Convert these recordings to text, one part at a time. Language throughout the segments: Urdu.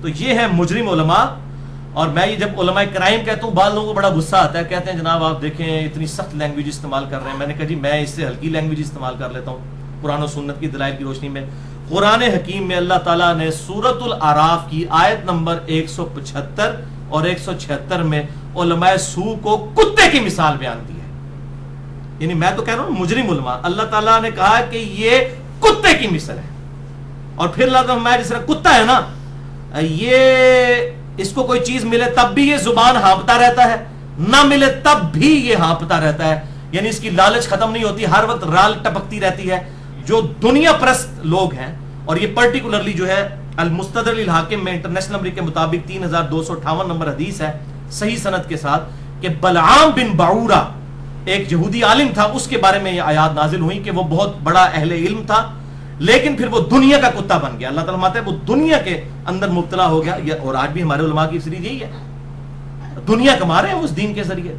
تو یہ ہے مجرم علماء. اور میں یہ جب علماء کرائم کہتا ہوں بعض لوگوں کو بڑا غصہ آتا ہے, کہتے ہیں جناب آپ دیکھیں اتنی سخت لینگویج استعمال کر رہے ہیں. میں نے کہا جی میں اس سے ہلکی لینگویج استعمال کر لیتا ہوں قرآن و سنت کی دلائل کی روشنی میں. قرآن حکیم میں اللہ تعالیٰ نے سورۃ الاعراف کی آیت نمبر 175 اور 176 میں علماء سوء کو کتے کی مثال بیان کی ہے. یعنی میں تو کہہ رہا ہوں مجرم علماء, اللہ تعالیٰ نے کہا کہ یہ کتے کی مثل ہے. اور پھر اللہ تعالیٰ جس طرح کتا ہے نا, یہ اس کو کوئی چیز ملے تب بھی یہ زبان ہانپتا رہتا ہے, نہ ملے تب بھی یہ ہانپتا رہتا ہے. یعنی اس کی لالچ ختم نہیں ہوتی, ہر وقت رال ٹپکتی رہتی ہے. جو دنیا پرست لوگ ہیں, اور یہ پرٹیکولرلی جو ہے المستدرک للحاکم میں انٹرنیشنل نمبر کے مطابق 3258 نمبر حدیث ہے صحیح سند کے ساتھ کہ بلعام بن باعورہ ایک یہودی عالم تھا, اس کے بارے میں یہ آیات نازل ہوئی کہ وہ بہت بڑا اہل علم تھا لیکن پھر وہ دنیا کا کتا بن گیا. اللہ تعالیٰ ماتے ہیں وہ دنیا کے اندر مبتلا ہو گیا. اور آج بھی ہمارے علماء کی سیریز یہی ہے, دنیا کما رہے ہیں اس دین کے ذریعے,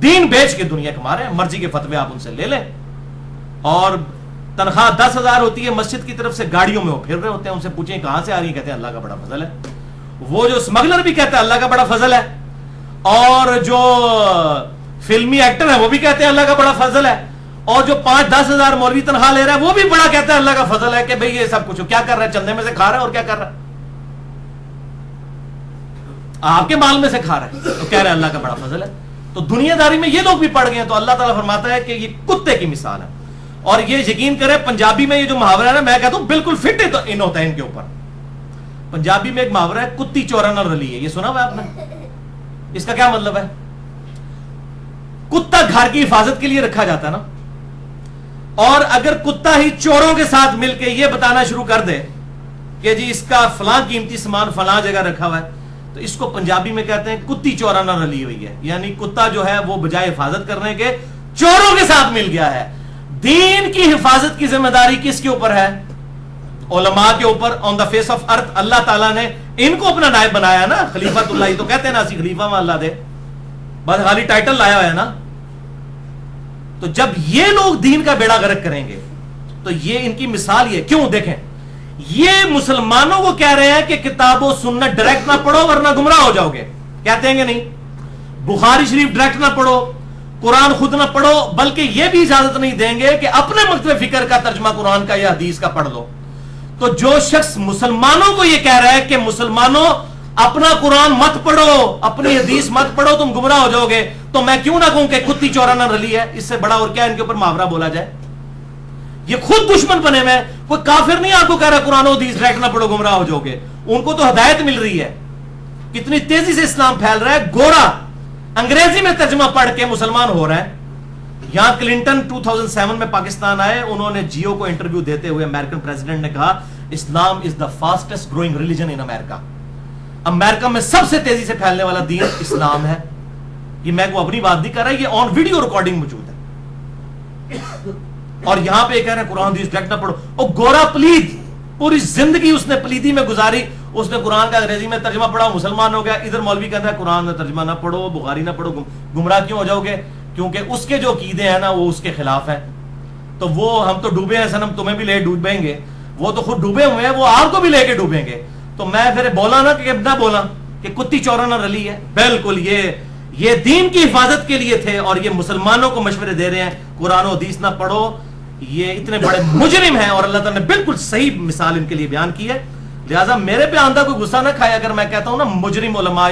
دین بیچ کے دنیا کما رہے ہیں. مرضی کے فتوے آپ ان سے لے لیں, اور تنخواہ 10,000 ہوتی ہے مسجد کی طرف سے, گاڑیوں میں وہ پھر رہے ہوتے ہیں. ان سے پوچھیں کہاں سے آ رہی ہے, کہتے ہیں اللہ کا بڑا فضل ہے. وہ جو اسمگلر بھی کہتا ہے اللہ کا بڑا فضل ہے, اور جو فلمی ایکٹر ہے وہ بھی کہتے ہیں اللہ کا بڑا فضل ہے, اور جو 5-10 ہزار مولوی تنخواہ لے رہا ہے وہ بھی بڑا کہتا ہے اللہ کا فضل ہے کہ بھئی یہ سب کچھ کیا کر رہا ہے, چندے میں سے کھا رہا ہے اور کیا کر رہا ہے, آپ کے مال میں سے کھا رہا ہے, تو کہہ رہا ہے اللہ کا بڑا فضل ہے. تو دنیا داری میں یہ لوگ بھی پڑ گئے ہیں. تو اللہ تعالیٰ فرماتا ہے کہ یہ کتے کی مثال ہے. اور یہ یقین کرے پنجابی میں یہ جو محاورہ ہے نا, میں کہتا ہوں بالکل فٹ ان ہوتا ہے ان کے اوپر. پنجابی میں ایک محاورہ ہے کتی چورا نہ رلی ہے, یہ سنا ہوا آپ نے؟ اس کا کیا مطلب ہے؟ کتا گھر کی حفاظت کے لیے رکھا جاتا ہے نا, اور اگر کتا ہی چوروں کے ساتھ مل کے یہ بتانا شروع کر دے کہ جی اس کا فلاں قیمتی سامان فلاں جگہ رکھا ہوا ہے, تو اس کو پنجابی میں کہتے ہیں کتی چورا نہ رلی ہوئی ہے. یعنی کتا جو ہے وہ بجائے حفاظت کرنے کے چوروں کے ساتھ مل گیا ہے. دین کی حفاظت کی ذمہ داری کس کے اوپر ہے؟ علماء کے اوپر. آن دا فیس آف ارتھ اللہ تعالیٰ نے ان کو اپنا نائب بنایا نا, خلیفۃ اللہ. تو کہتے ہیں نا اسی خلیفہ میں اللہ دے, بس خالی ٹائٹل لایا ہوا ہے نا. تو جب یہ لوگ دین کا بیڑا غرق کریں گے تو یہ ان کی مثال یہ کیوں دیکھیں, یہ مسلمانوں کو کہہ رہے ہیں کہ کتاب و سنت ڈائریکٹ نہ پڑھو ورنہ گمراہ ہو جاؤ گے. کہتے ہیں کہ نہیں؟ بخاری شریف ڈائریکٹ نہ پڑھو, قرآن خود نہ پڑھو, بلکہ یہ بھی اجازت نہیں دیں گے کہ اپنے مکتب فکر کا ترجمہ قرآن کا یا حدیث کا پڑھ لو. تو جو شخص مسلمانوں کو یہ کہہ رہا ہے کہ مسلمانوں اپنا قرآن مت پڑھو, اپنی حدیث مت پڑھو, تم گمراہ ہو جاؤ گے, تو میں کیوں نہ کہوں کہ کتی چورا نہ رلی ہے. اس سے بڑا اور کیا ان کے اوپر محاورہ بولا جائے؟ یہ خود دشمن بنے میں, کوئی کافر نہیں آپ کو کہہ رہا قرآن و حدیث ڈائریکٹ نہ پڑھو گمراہ ہو جاؤ گے. ان کو تو ہدایت مل رہی ہے. کتنی تیزی سے اسلام پھیل رہا ہے. گورا انگریزی میں ترجمہ پڑھ کے مسلمان ہو رہا ہے. یہاں کلنٹن 2007 میں پاکستان آئے, انہوں نے جیو کو انٹرویو دیتے ہوئے امریکن پریزیڈنٹ نے کہا اسلام از دا فاسٹسٹ گروئنگ ریلیجن ان امریکہ. امریکہ میں سب سے تیزی سے پھیلنے والا دین اسلام ہے. یہ میں کو اپنی بات نہیں کر رہا, یہ آن ویڈیو ریکارڈنگ موجود ہے. اور یہاں پہ یہ کہہ رہے ہیں قرآن حدیث ڈائریکٹ نہ پڑھو. اور گورا پلید, پوری زندگی اس نے پلیدی میں گزاری, اس نے قرآن کا انگریزی میں ترجمہ پڑھا, مسلمان ہو گیا. ادھر مولوی کہتا ہے قرآن میں ترجمہ نہ پڑھو, بخاری نہ پڑھو, گمراہ کیوں ہو جاؤ گے؟ کیونکہ اس کے جو عقیدے ہیں نا وہ اس کے خلاف ہیں. تو وہ ہم تو ڈوبے ہیں سنم, تمہیں بھی لے ڈوبیں گے. وہ تو خود ڈوبے ہوئے ہیں, وہ آپ کو بھی لے کے ڈوبیں گے. تو میں پھر بولا نا کہ نہ بولا کہ کتی چورا نہ رلی ہے. بالکل یہ دین کی حفاظت کے لیے تھے, اور یہ مسلمانوں کو مشورے دے رہے ہیں قرآن و حدیث نہ پڑھو. یہ اتنے بڑے مجرم ہیں, اور اللہ تعالیٰ نے بالکل صحیح مثال ان کے لیے بیان کی ہے. لہٰذا میرے پہ آندہ کوئی غصہ نہ کھائے اگر میں کہتا ہوں نا مجرم علماء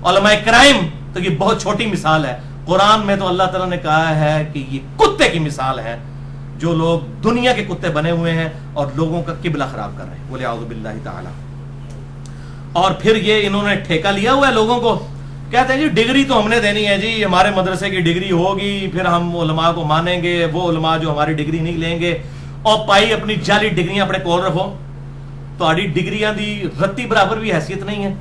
علماء کرائم, تو یہ بہت چھوٹی مثال ہے. قرآن میں تو اللہ تعالیٰ نے کہا ہے کہ یہ کتے کی مثال ہے, جو لوگ دنیا کے کتے بنے ہوئے ہیں اور لوگوں کا قبلہ خراب کر رہے ہیں. بولے اعوذ باللہ تعالی. اور پھر یہ انہوں نے ٹھیکہ لیا ہوا ہے لوگوں کو, کہتے ہیں جی ڈگری تو ہم نے دینی ہے, جی ہمارے مدرسے کی ڈگری ہوگی پھر ہم علماء کو مانیں گے, وہ علماء جو ہماری ڈگری نہیں لیں گے. اور پائی اپنی جعلی ڈگریاں اپنے کول رکھو, تو ڈگریاں دی رتی برابر بھی حیثیت نہیں ہے.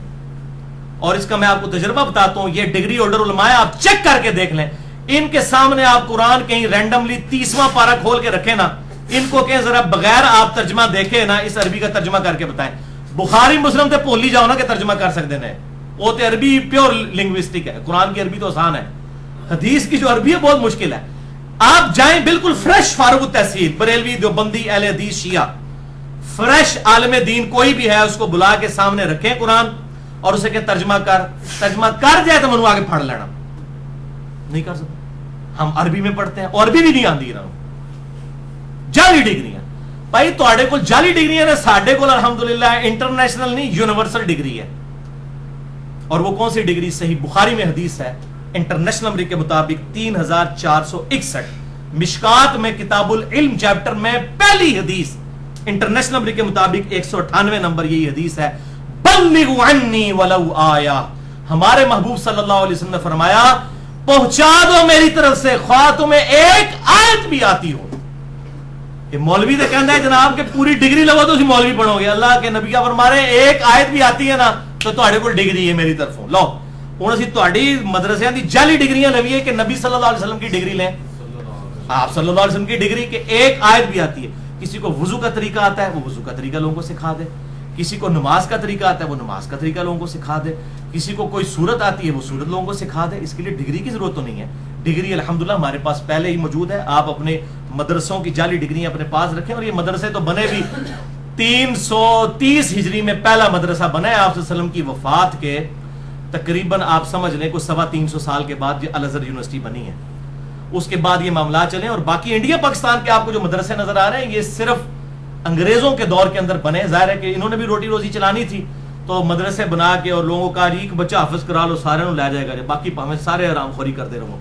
اور اس کا میں آپ کو تجربہ بتاتا ہوں, یہ ڈگری ہولڈر علماء آپ چیک کر کے دیکھ لیں, ان کے سامنے آپ قرآن کہیں رینڈملی 30واں پارہ کھول کے رکھیں نا, ان کو کہیں ذرا بغیر آپ ترجمہ دیکھیں نا اس عربی کا ترجمہ کر کے بتائیں. بخاری مسلم تے بھول ہی جاؤ نا کہ ترجمہ کر سکتے ہیں, وہ تو عربی پیور لنگوسٹک ہے. قرآن کی عربی تو آسان ہے, حدیث کی جو عربی ہے بہت مشکل ہے. آپ جائیں بالکل فریش فارغ التحصیل, بریلوی, دیوبندی, اہل حدیث, شیعہ, فریش عالم دین کوئی بھی ہے اس کو بلا کے سامنے رکھیں قرآن اور اسے کہ ترجمہ کر جائے تو منو آگے پڑھ لینا. نہیں کر سکتے. ہم عربی میں پڑھتے ہیں اور عربی بھی نہیں آندی رہا جعلی ڈگریاں بھائی تواڈے کول جعلی ڈگریاں نے ساڈے کول الحمدللہ انٹرنیشنل نہیں یونیورسل ڈگری ہے. اور وہ کون سی ڈگری؟ صحیح بخاری میں حدیث ہے انٹرنیشنل نمبر کے مطابق 3461 مشکات میں کتاب العلم چیپٹر میں پہلی حدیث انٹرنیشنل نمبر کے مطابق 198 نمبر یہی حدیث ہے بلغوا عنی ولو آیا. ہمارے محبوب صلی اللہ علیہ وسلم نے فرمایا پہنچا دو میری طرف سے خواہ تمہیں ایک آیت بھی آتی ہو. کہ مولوی تو کہنا ہے جناب کہ پوری ڈگری لگو تو اسی مولوی پڑھو گے. اللہ کے نبی کا فرما رہے ہیں ایک آیت بھی آتی ہے نا تو تہاڈے کول ڈگری ہے میری طرفوں. لو ہن اسی تہاڈی مدرسیاں دی جعلی ڈگریاں لویے کہ نبی صلی اللہ علیہ وسلم کی ڈگری لیں. آپ صلی اللہ علیہ وسلم کی ڈگری کہ ایک آیت بھی آتی ہے. کسی کو وضو کا طریقہ آتا ہے وہ وضو کا طریقہ لوگوں کو سکھا دے. کسی کو نماز کا طریقہ آتا ہے وہ نماز کا طریقہ لوگوں کو سکھا دے. کسی کو کوئی صورت آتی ہے وہ صورت لوگوں کو سکھا دے. اس کے لیے ڈگری کی ضرورت تو نہیں ہے. ڈگری الحمدللہ ہمارے پاس پہلے ہی موجود ہے. آپ اپنے مدرسوں کی جعلی ڈگریاں اپنے پاس رکھیں. اور یہ مدرسے تو بنے بھی 330 ہجری میں پہلا مدرسہ بنا ہے آپ صلی اللہ علیہ وسلم کی وفات کے تقریباً آپ سمجھ لیں کو 350 سال کے بعد یہ الازہر یونیورسٹی بنی ہے. اس کے بعد یہ معاملات چلیں. اور باقی انڈیا پاکستان کے آپ کو جو مدرسے نظر آ رہے ہیں یہ صرف انگریزوں کے دور کے اندر بنے. ظاہر ہے کہ انہوں نے بھی روٹی روزی چلانی تھی تو مدرسے بنا کے اور لوگوں کا ایک بچہ حافظ کرا لو سارے نو لے جائے گا باقی پاویں سارے آرام خوری کرتے رہو.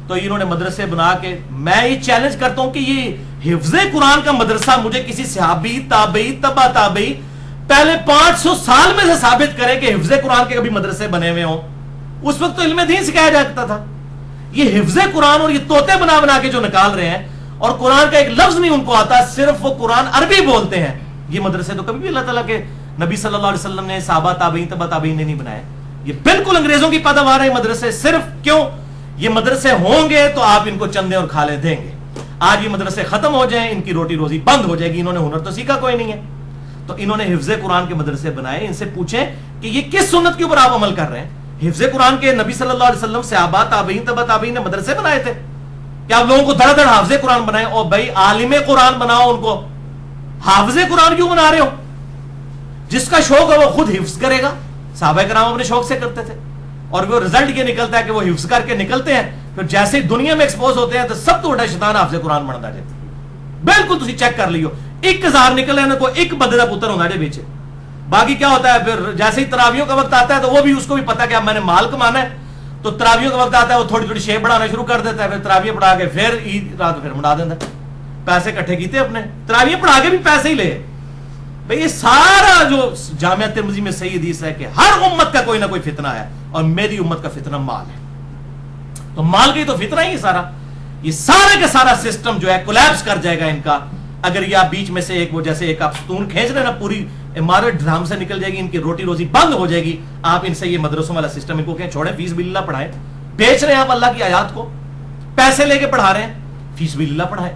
تو انہوں نے مدرسے بنا کے میں یہ چیلنج کرتا ہوں کہ یہ حفظ قرآن کا مدرسہ مجھے کسی صحابی تابعی تبع تابعی پہلے 500 سال میں سے ثابت کرے کہ حفظ قرآن کے کبھی مدرسے بنے ہوئے ہوں. اس وقت تو علم دین سکھایا جاتا تھا. یہ حفظ قرآن اور یہ طوطے بنا بنا کے جو نکال رہے ہیں اور قرآن کا ایک لفظ نہیں ان کو آتا صرف وہ قرآن عربی بولتے ہیں. یہ مدرسے تو کبھی بھی اللہ تعالیٰ کے نبی صلی اللہ علیہ وسلم نے صحابہ تابعین تبع تابعین نے نہیں بنائے. یہ بالکل انگریزوں کی پیداوار ہے مدرسے. صرف کیوں یہ مدرسے ہوں گے تو آپ ان کو چندے اور کھالے دیں گے. آج یہ مدرسے ختم ہو جائیں ان کی روٹی روزی بند ہو جائے گی. انہوں نے ہنر تو سیکھا کوئی نہیں ہے. تو انہوں نے حفظ قرآن کے مدرسے بنائے. ان سے پوچھیں کہ یہ کس سنت کے اوپر آپ عمل کر رہے ہیں. حفظ قرآن کے نبی صلی اللہ علیہ وسلم صحابہ تابعین تبع تابعین نے مدرسے بنائے تھے. کیا آپ لوگوں کو دھڑ دھڑ حافظ قرآن بنائے اور بھائی عالم قرآن بناؤ ان کو. حافظ قرآن کیوں بنا رہے ہو؟ جس کا شوق ہے وہ خود حفظ کرے گا. صحابہ کرام اپنے شوق سے کرتے تھے اور وہ رزلٹ یہ نکلتا ہے کہ وہ حفظ کر کے نکلتے ہیں. پھر جیسے دنیا میں ایکسپوز ہوتے ہیں تو سب تو بڑا شیطان حافظ قرآن بنتا ہے. بالکل تسی چیک کر لیو 1000 نکلے نا کوئی ایک بندے دا پتر ہونا جے بیچے. باقی کیا ہوتا ہے پھر جیسے ہی تراویحوں کا وقت آتا ہے تو وہ بھی اس کو بھی پتا کہ اب میں نے مال کمانا ہے تو تراویحوں کا وقت آتا ہے وہ تھوڑی تھوڑی شیپ بڑھانا شروع کر دیتا ہے. پھر تراویح پڑھا کے پھر عید رات پھر منا دیتا ہے. پیسے اکٹھے کیتے اپنے تراویح پڑھا کے بھی پیسے ہی لے. بھئی یہ سارا جو جامعہ ترمذی میں صحیح حدیث ہے کہ ہر امت کا کوئی نہ کوئی فتنہ ہے اور میری امت کا فتنہ مال ہے. تو مال کا ہی تو فتنہ ہی سارا. یہ سارا کا سارا سسٹم جو ہے کولیپس کر جائے گا ان کا اگر یہ آپ بیچ میں سے ایک وہ جیسے ایک آپ ستون کھینچ رہے نا پوری عمارت ڈرام سے نکل جائے گی. ان کی روٹی روزی بند ہو جائے گی. آپ ان سے یہ مدرسوں والا سسٹم ان کو کہیں چھوڑیں فیس باللہ پڑھائیں. بیچ رہے ہیں آپ اللہ کی آیات کو پیسے لے کے پڑھا رہے ہیں فیس باللہ پڑھائیں.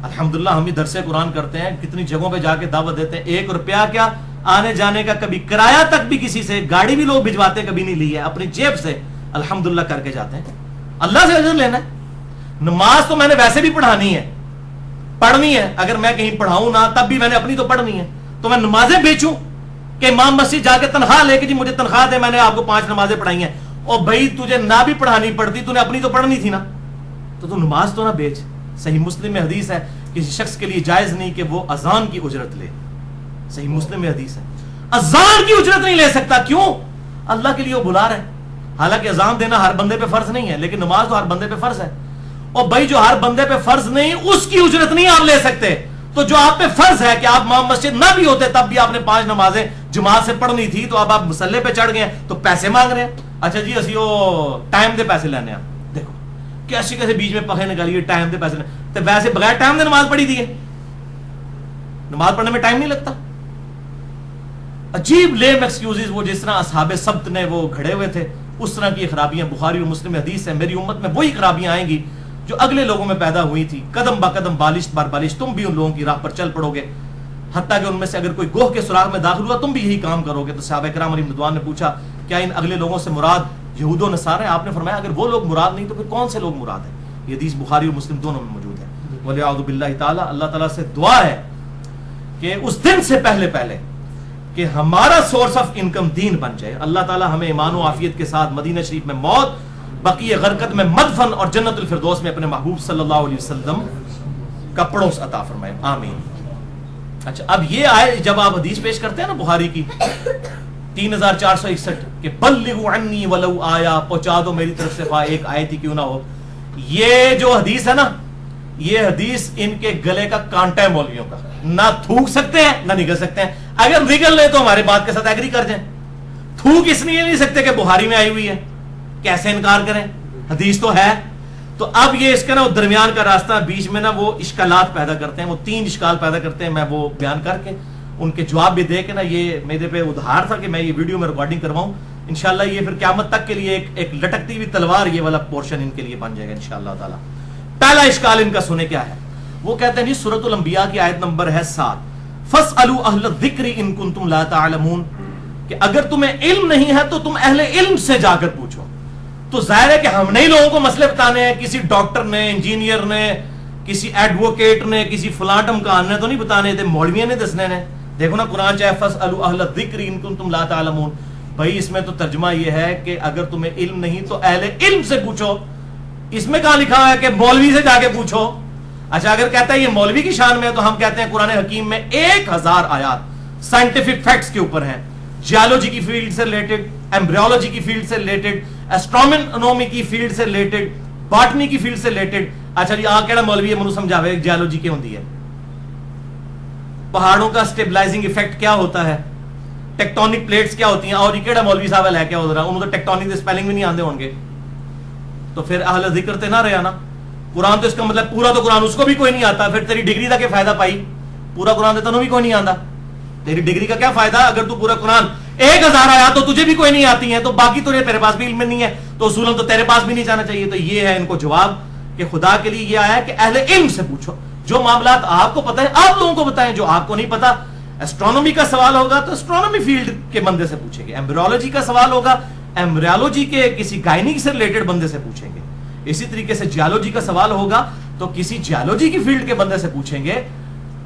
الحمدللہ ہم بھی درس قرآن کرتے ہیں کتنی جگہوں پہ جا کے دعوت دیتے ہیں. 1 روپیہ کیا آنے جانے کا کبھی کرایہ تک بھی کسی سے گاڑی بھی لوگ بھجواتے کبھی نہیں لی ہے اپنی جیب سے الحمدللہ کر کے جاتے ہیں. اللہ سے اجر لینا ہے. نماز تو میں نے ویسے بھی پڑھانی ہے پڑھنی ہے. اگر میں کہیں پڑھاؤں نہ تب بھی میں نے اپنی تو پڑھنی ہے. تو میں نمازیں بیچوں کہ امام مسجد جا کے تنخواہ لے کے جی مجھے تنخواہ دے میں نے آپ کو 5 نمازیں پڑھائی ہیں. اور بھائی تجھے نہ بھی پڑھانی پڑتی تو نے اپنی تو پڑھنی تھی نا تو نماز تو نہ بیچ. صحیح مسلم میں حدیث ہے کسی شخص کے لیے جائز نہیں کہ وہ اذان کی اجرت لے. صحیح مسلم میں حدیث ہے اذان کی اجرت نہیں لے سکتا. کیوں؟ اللہ کے لیے وہ بلا رہا ہے. حالانکہ اذان دینا ہر بندے پہ فرض نہیں ہے لیکن نماز تو ہر بندے پہ فرض ہے. اور بھائی جو ہر بندے پہ فرض نہیں اس کی اجرت نہیں آپ لے سکتے. تو جو آپ پہ فرض ہے کہ آپ امام مسجد نہ بھی ہوتے تب بھی آپ نے 5 نمازیں جماعت سے پڑھنی تھی تو اب آپ مسلح پہ چڑھ گئے تو پیسے مانگ رہے ہیں. اچھا جی اسی وہ ٹائم دے پیسے لینے ہیں. دیکھو کیسے کیسے بیچ میں پخے نکالیے ٹائم دے پیسے تو ویسے بغیر ٹائم دے نماز پڑھی دی ہے. نماز پڑھنے میں ٹائم نہیں لگتا. عجیب لیم ایکسکیوزز وہ جس طرح اصحاب سبت نے وہ گھڑے ہوئے تھے اس طرح کی خرابیاں بخاری اور مسلم حدیث ہے. میری امت میں وہی خرابیاں آئیں گی جو اگلے لوگوں میں پیدا ہوئی تھی. قدم با قدم بالش بار بالش تم بھی ان لوگوں کی راہ پر چل پڑو گے. حتیٰ کہ ان میں سے اگر کوئی گوہ کے سراغ میں داخل ہوا تم بھی یہی کام کرو گے. تو صحابہ کرام علیہم رضوان نے پوچھا کیا ان اگلے لوگوں سے مراد یہود و نصارہ ہیں؟ آپ نے فرمایا اگر وہ لوگ مراد نہیں تو پھر کون سے لوگ مراد ہیں؟ یہ حدیث بخاری اور مسلم دونوں میں موجود ہے. ولیعوذ باللہ تعالی. اللہ تعالیٰ سے دعا ہے کہ اس دن سے پہلے پہلے کہ ہمارا سورس آف انکم دین بن جائے. اللہ تعالیٰ ہمیں ایمان و عافیت کے ساتھ مدینہ شریف میں موت، بقیہ غرقت میں مدفن اور جنت الفردوس میں اپنے محبوب صلی اللہ علیہ وسلم کا پڑوس عطا فرمائے. آمین. اچھا، اب یہ آئے جب آپ حدیث پیش کرتے ہیں نا بخاری کی 3461 کہ بلغوا عنی ولو آیا، پہنچا دو میری طرف سے خواہ ایک آیت ہی کیوں نہ ہو. یہ جو حدیث ہے نا، یہ حدیث ان کے گلے کا کانٹا ہے مولویوں کا. نہ تھوک سکتے ہیں نہ نگل سکتے ہیں. اگر نگل لیں تو ہمارے بات کے ساتھ ایگری کر جائیں. تھوک اس لیے نہیں سکتے کہ بخاری میں آئی ہوئی ہے، کیسے انکار کریں، حدیث تو ہے. تو اب یہ اس کا نا درمیان کا راستہ بیچ میں نا وہ اشکالات پیدا کرتے ہیں، وہ 3 اشکال پیدا کرتے ہیں. میں وہ بیان کر کے ان کے جواب بھی دے کے نا، یہ میرے پہ ادھار تھا کہ میں یہ ویڈیو میں ریکارڈنگ کرواؤں. انشاءاللہ یہ پھر قیامت تک کے لیے ایک لٹکتی ہوئی تلوار یہ والا پورشن ان کے لیے بن جائے گا انشاءاللہ تعالی. پہلا اشکال ان کا سنے کیا ہے، وہ کہتے ہیں جی سورۃ الانبیاء کی آیت نمبر ہے 7 فَاسْأَلُوا أَهْلَ الذِّكْرِ إِن كُنتُمْ لَا تَعْلَمُونَ، کہ اگر تمہیں علم نہیں ہے تو تم اہل علم سے جا کر پوچھو. تو ظاہر ہے کہ ہم نے ہی لوگوں کو مسئلے بتانے ہیں، کسی ڈاکٹر نے، انجینئر نے، کسی ایڈوکیٹ نے، کسی فلاں ٹمکان نے تو نہیں بتانے تھے، مولویوں نے دسنے نے. دیکھو نا قرآن چاہے فَاسْأَلُوا أَهْلَ الذِّكْرِ إِن كُنتُمْ لَا تَعْلَمُونَ. بھائی اس میں تو ترجمہ یہ ہے کہ اگر تمہیں علم نہیں تو اہل علم سے پوچھو. اس میں کہاں لکھا ہے کہ مولوی سے جا کے پوچھو؟ اچھا اگر کہتا ہے یہ مولوی کی شان میں ہے تو ہم کہتے ہیں قرآن حکیم میں 1000 آیات سائنٹیفک فیکٹس کے اوپر ہیں، جیولوجی کی فیلڈ سے ریلیٹڈ، ایمبریولوجی کی فیلڈ سے ریلیٹڈ، ایسٹرونومی کی فیلڈ سے ریلیٹڈ، باٹنی کی فیلڈ سے ریلیٹڈ. اچھا جی آ کیڑا مولوی ہے منو سمجھاوے جیولوجی کی ہوندی ہے، پہاڑوں کا سٹیبلائزنگ ایفیکٹ کیا ہوتا ہے، ٹیکٹونک پلیٹس کیا ہوتی ہیں، اور یہ کیڑا مولوی صاحب لے کے ادھر انہوں تو ٹیکٹونک دے سپیلنگ بھی نہیں آندے ہون گے. تو پھر اہل ذکر تے نہ رہا نا. قرآن تو اس کا مطلب پورا تو قرآن اس کو بھی کوئی نہیں آتا، پھر تیری ڈگری کا کیا فائدہ پائی؟ پورا قرآن تو تنوں بھی کوئی نہیں آتا، تیری ڈگری کا کیا فائدہ اگر تو پورا قرآن 1000 آیا تو تجھے بھی کوئی نہیں آتی ہیں، تو باقی تو تیرے پاس بھی علم نہیں ہے تو اصولاً تو تیرے پاس بھی نہیں جانا چاہیے. تو یہ ہے ان کو جواب کہ خدا کے لیے یہ آیا کہ اہل علم سے پوچھو. جو معاملات آپ کو پتہ ہے آپ لوگوں کو بتائیں، جو آپ کو نہیں پتا، ایسٹرونومی کا سوال ہوگا تو ایسٹرونومی فیلڈ کے بندے سے پوچھیں گے، ایمبریولوجی کا سوال ہوگا ایمبریولوجی کے کسی گائنی سے ریلیٹڈ بندے سے پوچھیں گے. اسی طریقے سے جیولوجی کا سوال ہوگا تو کسی جیولوجی کی فیلڈ کے بندے سے پوچھیں گے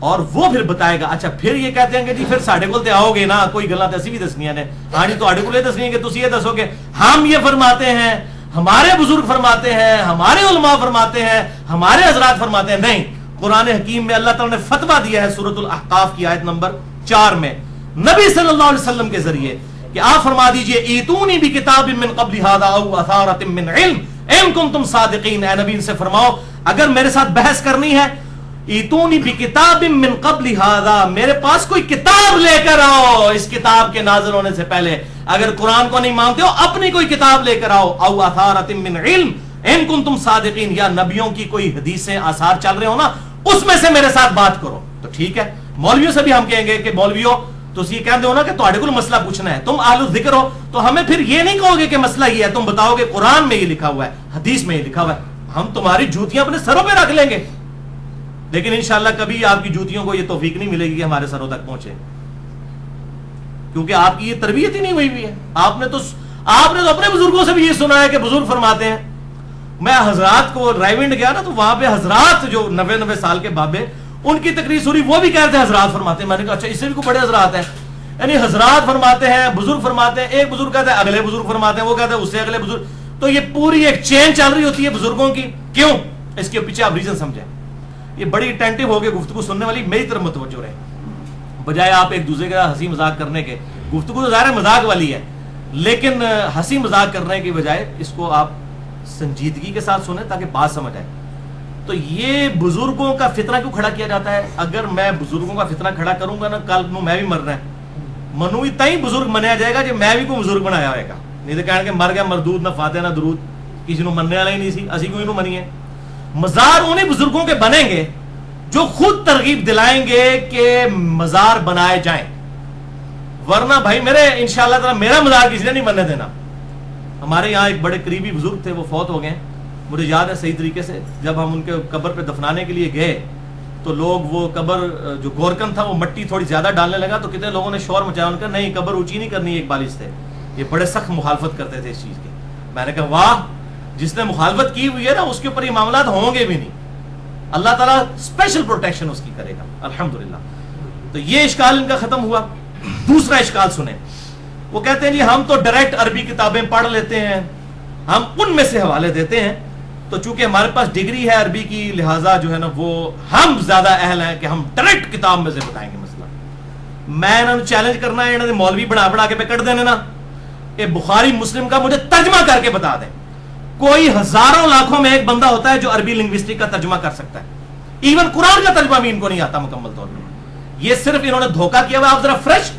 اور وہ پھر بتائے گا. اچھا پھر یہ کہتے ہیں کہ جی پھر ساڈے کول تے آؤ گے نا، کوئی گلاں تے اسی بھی دسنیاں نے. ہاں جی تواڈے کول یہ دسنی ہے کہ تسی یہ دسو کہ ہم یہ فرماتے ہیں، ہمارے بزرگ فرماتے ہیں، ہمارے علماء فرماتے ہیں، ہمارے حضرات فرماتے ہیں. نہیں، قرآن حکیم میں اللہ تعالیٰ نے فتویٰ دیا ہے سورۃ الاحقاف کی آیت نمبر 4 میں نبی صلی اللہ علیہ وسلم کے ذریعے کہ آپ فرما دیجئے ایتونی بکتاب من قبل ھذا او اثارۃ من علم ان کنتم صادقین. اے نبی ان سے فرماؤ اگر میرے ساتھ بحث کرنی ہے، ایتونی بکتاب من قبل ھذا، میرے پاس کوئی کتاب لے کر آؤ اس کتاب کے نازل ہونے سے پہلے. اگر قرآن کو نہیں مانتے ہو اپنی کوئی کتاب لے کر آؤ. او اثارۃ من علم ان کنتم صادقین، یا نبیوں کی کوئی حدیثیں آثار چل رہے ہو نا اس میں سے میرے ساتھ بات کرو. تو ٹھیک ہے، مولویوں سے بھی ہم کہیں گے کہ مولویوں تسی یہ کہتے ہو نا کہ تواڈے کول مسئلہ پوچھنا ہے، تم اہل ذکر ہو تو ہمیں پھر یہ نہیں کہو گے کہ مسئلہ یہ ہے، تم بتاؤ گے قرآن میں یہ لکھا ہوا ہے، حدیث میں یہ لکھا ہوا ہے. ہم تمہاری جوتیاں اپنے سروں پہ رکھ لیں گے، لیکن انشاءاللہ کبھی آپ کی جوتیوں کو یہ توفیق نہیں ملے گی کہ ہمارے سروں تک پہنچے، کیونکہ آپ کی یہ تربیت ہی نہیں ہوئی ہے. آپ نے تو اپنے بزرگوں سے بھی یہ سنا ہے کہ بزرگ فرماتے ہیں. میں حضرات کو رائیونڈ گیا نا تو وہاں پہ حضرات جو 90 سال کے بابے ان کی تقریر سنی، وہ بھی کہتے ہیں حضرات فرماتے ہیں. میں نے کہا اچھا اس سے بھی کوئی بڑے حضرات ہیں؟ یعنی حضرات فرماتے ہیں، بزرگ فرماتے ہیں، ایک بزرگ کہتے ہیں اگلے بزرگ فرماتے ہیں، وہ کہتے ہیں اس سے اگلے بزرگ. تو یہ پوری ایک چین چل رہی ہوتی ہے بزرگوں کی. کیوں؟ اس کے پیچھے آپ ریزن سمجھیں. یہ بڑی اٹینٹو ہو کے گفتگو سننے والی میری طرف متوجہ رہے، بجائے آپ ایک دوسرے کا ہنسی مذاق کرنے کے. گفتگو تو ظاہر مذاق والی ہے، لیکن ہنسی مذاق کرنے کی بجائے اس کو آپ سنجیدگی کے ساتھ سنیں تاکہ بات سمجھ آئے. تو یہ بزرگوں کا فتنہ کیوں کھڑا کیا جاتا ہے؟ اگر میں بزرگوں کا فتنہ کھڑا کروں گا نا کل نو میں بھی مرنا ہے. منو ہی تھی بزرگ منیا جائے گا کہ میں بھی کوئی بزرگ بنایا ہوئے گا. نہیں تو کہیں گے مر گیا مردود، نہ فاتح نہ درود، کسی نو مننے والا ہی نہیں سی، اسی کو نو منیے. مزار انہیں بزرگوں کے بنیں گے جو خود ترغیب دلائیں گے کہ مزار بنائے جائیں، ورنہ بھائی میرے انشاءاللہ تعالی میرا مزار کسی نے نہیں بننے دینا. ہمارے یہاں ایک بڑے قریبی بزرگ تھے، وہ فوت ہو گئے. مجھے یاد ہے صحیح طریقے سے جب ہم ان کے قبر پہ دفنانے کے لیے گئے تو لوگ وہ قبر جو گورکن تھا وہ مٹی تھوڑی زیادہ ڈالنے لگا تو کتنے لوگوں نے شور مچایا، ان کا نہیں قبر اونچی نہیں کرنی ایک بالش سے. یہ بڑے سخت مخالفت کرتے تھے اس چیز کی. میں نے کہا واہ، جس نے مخالفت کی ہوئی ہے نا اس کے اوپر یہ معاملات ہوں گے بھی نہیں. اللہ تعالیٰ اسپیشل پروٹیکشن اس کی کرے گا الحمدللہ. تو یہ اشکال ان کا ختم ہوا. دوسرا اشکال سنیں, وہ کہتے ہیں جی ہم تو ڈائریکٹ عربی کتابیں پڑھ لیتے ہیں, ہم ان میں سے حوالے دیتے ہیں, تو چونکہ ہمارے پاس ڈگری ہے عربی کی لہٰذا جو ہے نا وہ ہم زیادہ اہل ہیں کہ ہم ڈائریکٹ کتاب میں سے بتائیں گے مسئلہ. میں انہوں نے چیلنج کرنا ہے, انہوں نے مولوی بنا کے پکڑ دینے نا کہ بخاری مسلم کا مجھے ترجمہ کر کے بتا دیں. کوئی ہزاروں لاکھوں میں ایک بندہ ہوتا ہے جو عربی لنگوسٹک کا ترجمہ کر سکتا ہے, ایون قرآن کا ترجمہ بھی ان کو نہیں آتا مکمل طور پہ. یہ صرف انہوں نے دھوکہ کیا ہوا. آپ ذرا فریش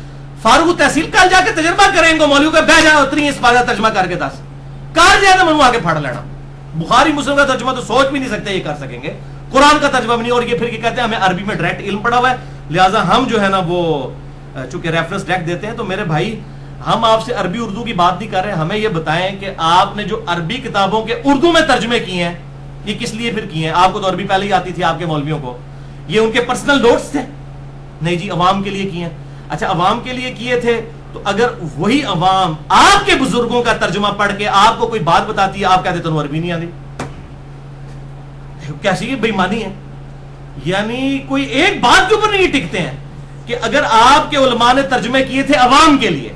فاروق تحصیل کل جا کے تجربہ کریں, ان کو مولوی کا بہ جا اتنی اس بات کا ترجمہ کر کے دس کار جائے منہ آگے پھاڑ لینا. بخاری مسلم کا ترجمہ تو سوچ بھی نہیں سکتے یہ کر سکیں گے, قرآن کا ترجمہ بھی نہیں. اور یہ پھر کہتے ہیں ہمیں عربی میں ڈائریکٹ علم پڑا ہوا ہے لہٰذا ہم جو ہے نا وہ چونکہ ریفرنس ڈائریکٹ دیتے ہیں. تو میرے بھائی ہم آپ سے عربی اردو کی بات نہیں کر رہے, ہمیں یہ بتائیں کہ آپ نے جو عربی کتابوں کے اردو میں ترجمے کیے ہیں یہ کس لیے پھر کیے ہیں؟ آپ کو تو عربی پہلے ہی آتی تھی آپ کے مولویوں کو, یہ ان کے پرسنل نوٹس تھے؟ نہیں جی, عوام کے لیے کیے ہیں. اچھا عوام کے لیے کیے تھے تو اگر وہی عوام آپ کے بزرگوں کا ترجمہ پڑھ کے آپ کو کوئی بات بتاتی ہے, آپ کہتے تو عربی نہیں آتی, کیسی بے ایمانی ہے. یعنی کوئی ایک بات کے اوپر نہیں ٹکتے ہیں کہ اگر آپ کے علماء نے ترجمے کیے تھے عوام کے لیے,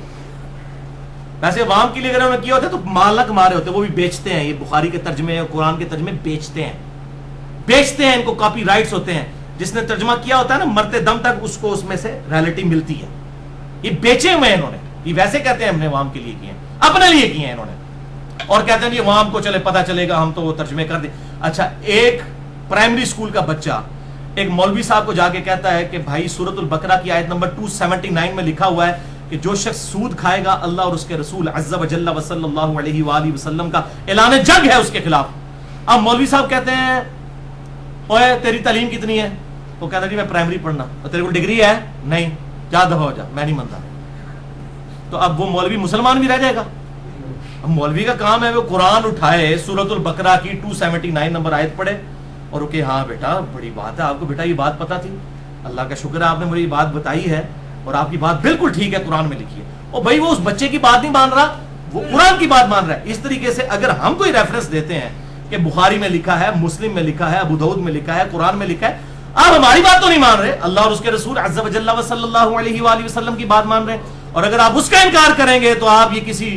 ویسے عوام کے لیے اگر انہوں نے کیا ہوتا تو مال نہ کما رہے ہوتے, وہ بھی بیچتے ہیں. یہ بخاری کے ترجمے اور قرآن کے ترجمے بیچتے ہیں, ان کو کاپی رائٹس ہوتے ہیں. جس نے ترجمہ کیا ہوتا ہے نا مرتے دم تک اس کو اس میں سے رائلٹی ملتی ہے. یہ بیچے ہوئے انہوں نے, یہ ویسے کہتے ہیں ہم نے عوام کے لیے کیے ہیں, اپنے لیے کیے ہیں انہوں نے, اور کہتے ہیں یہ عوام کو چلے پتہ چلے گا ہم تو وہ ترجمے کر دیں. اچھا ایک پرائمری اسکول کا بچہ ایک مولوی صاحب کو جا کے کہتا ہے کہ بھائی سورۃ البقرہ کی آیت نمبر 279 میں لکھا ہوا ہے کہ جو شخص سود کھائے گا اللہ اور اس کے رسول عز و جل و صلی اللہ علیہ وآلہ وسلم کا اعلان جنگ ہے اس کے خلاف. اب مولوی صاحب کہتے ہیں اوے تیری تعلیم کتنی ہے؟ وہ کہتا ہے جی میں پرائمری پڑھنا. اور تیرے کو ڈگری ہے؟ نہیں, جا دفعہ ہو جا, میں نہیں مانتا. تو اب وہ مولوی مسلمان بھی رہ جائے گا؟ اب مولوی کا کام ہے وہ قرآن اٹھائے, سورۃ البقرہ کی 279 نمبر آیت پڑھے اور کہ ہاں بیٹا بڑی بات ہے, آپ کو بیٹا یہ بات پتا تھی, اللہ کا شکر ہے آپ نے مجھے یہ بات بتائی ہے اور آپ کی بات بالکل ٹھیک ہے, قرآن میں لکھی ہے. اور بھائی وہ اس بچے کی بات نہیں مان رہا, وہ قرآن کی بات مان رہا ہے. اس طریقے سے اگر ہم کوئی ریفرنس دیتے ہیں کہ بخاری میں لکھا ہے, مسلم میں لکھا ہے, ابو داؤد میں لکھا ہے, قرآن میں لکھا ہے, آپ ہماری بات تو نہیں مان رہے, اللہ اور اس کے رسول عز و جل و صلی اللہ علیہ وآلہ وسلم کی بات مان رہے ہیں. اور اگر آپ اس کا انکار کریں گے تو آپ یہ کسی